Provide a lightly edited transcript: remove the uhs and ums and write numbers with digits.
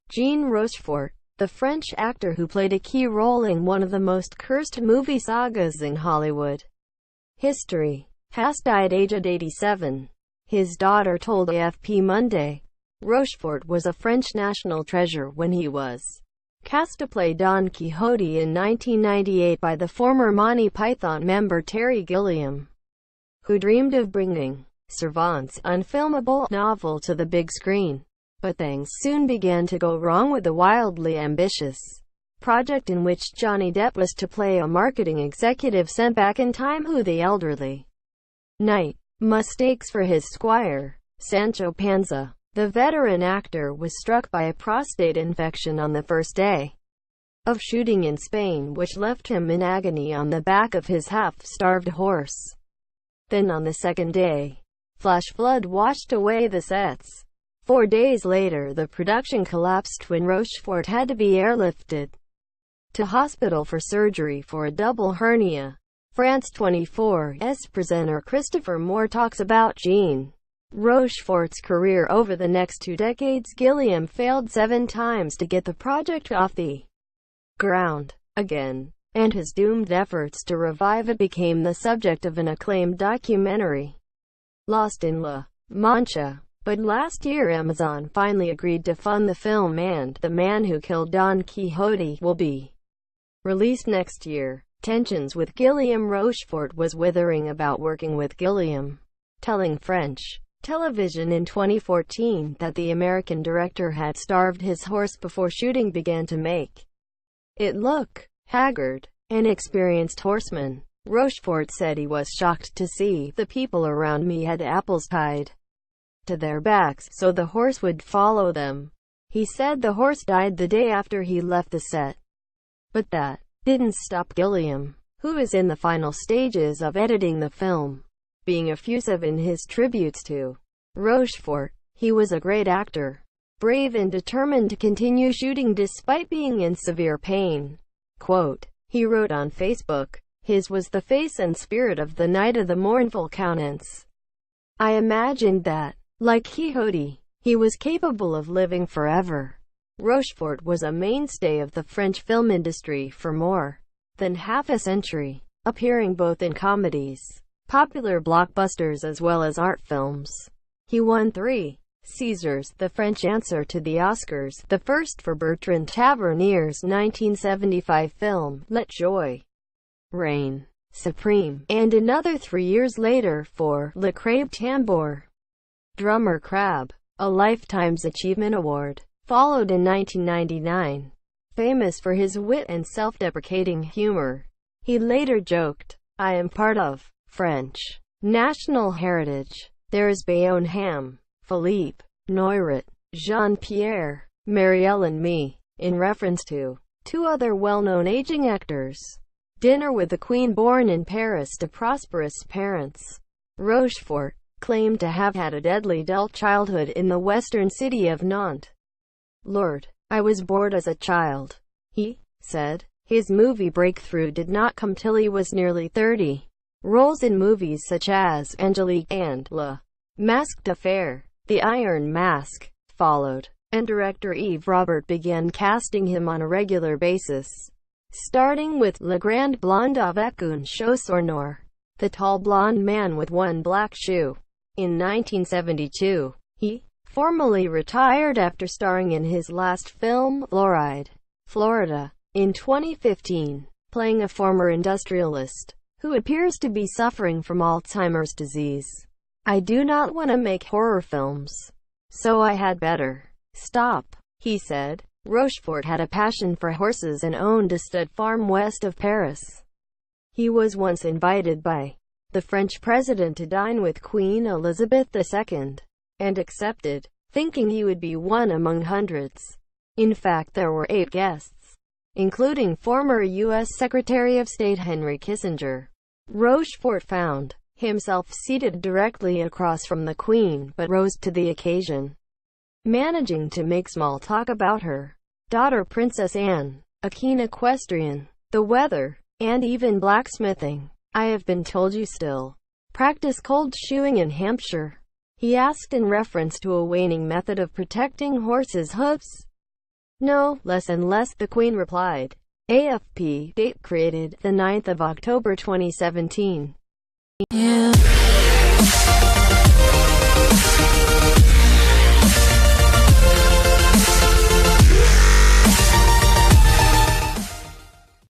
Jean Rochefort, the French actor who played a key role in one of the most cursed movie sagas in Hollywood history, has died aged 87. His daughter told AFP Monday, Rochefort was a French national treasure when he was cast to play Don Quixote in 1998 by the former Monty Python member Terry Gilliam, who dreamed of bringing Cervantes' unfilmable novel to the big screen. But things soon began to go wrong with the wildly ambitious project in which Johnny Depp was to play a marketing executive sent back in time who the elderly knight mistakes for his squire, Sancho Panza. The veteran actor was struck by a prostate infection on the first day of shooting in Spain, which left him in agony on the back of his half-starved horse. Then on the second day, flash flood washed away the sets. 4 days later, the production collapsed when Rochefort had to be airlifted to hospital for surgery for a double hernia. France 24's presenter Christopher Moore talks about Jean Rochefort's career over the next 2 decades. Gilliam failed 7 times to get the project off the ground again, and his doomed efforts to revive it became the subject of an acclaimed documentary, Lost in La Mancha. But last year Amazon finally agreed to fund the film, and The Man Who Killed Don Quixote will be released next year. Tensions with Gilliam. Rochefort was withering about working with Gilliam, telling French television in 2014 that the American director had starved his horse before shooting began to make it look haggard. An experienced horseman, Rochefort said he was shocked to see the people around me had apples tied to their backs so the horse would follow them. He said the horse died the day after he left the set. But that didn't stop Gilliam, who is in the final stages of editing the film, being effusive in his tributes to Rochefort. He was a great actor, brave and determined to continue shooting despite being in severe pain. Quote, he wrote on Facebook, his was the face and spirit of the night, of the mournful countenance. I imagined that, like Quixote, he was capable of living forever. Rochefort was a mainstay of the French film industry for more than half a century, appearing both in comedies, popular blockbusters as well as art films. He won 3 Césars, the French answer to the Oscars, the first for Bertrand Tavernier's 1975 film, Let Joy Reign Supreme, and another 3 years later for Le Crabe Tambour, Drummer Crab, a Lifetime's Achievement Award. Followed in 1999. Famous for his wit and self-deprecating humor, he later joked, I am part of French national heritage. There is Bayonne Ham, Philippe Noiret, Jean-Pierre, Marielle and me, in reference to 2 other well-known aging actors. Dinner with the Queen. Born in Paris to prosperous parents, Rochefort claimed to have had a deadly dull childhood in the western city of Nantes. Lord, I was bored as a child, he said. His movie breakthrough did not come till he was nearly 30. Roles in movies such as Angelique and La Masked Affair, The Iron Mask, followed, and director Yves Robert began casting him on a regular basis, starting with Le Grand Blond avec une chaussure noire, the tall blonde man with one black shoe. In 1972, he formally retired after starring in his last film, Floride, Florida. In 2015, playing a former industrialist who appears to be suffering from Alzheimer's disease. I do not want to make horror films, so I had better stop, he said. Rochefort had a passion for horses and owned a stud farm west of Paris. He was once invited by the French president to dine with Queen Elizabeth II, and accepted, thinking he would be one among hundreds. In fact, there were 8 guests, including former U.S. Secretary of State Henry Kissinger. Rochefort found himself seated directly across from the Queen, but rose to the occasion, managing to make small talk about her daughter Princess Anne, a keen equestrian, the weather, and even blacksmithing. I have been told you still practice cold shoeing in Hampshire, he asked in reference to a waning method of protecting horses' hooves. No, less and less, the Queen replied. AFP, date created, the 9th of October 2017. Yeah.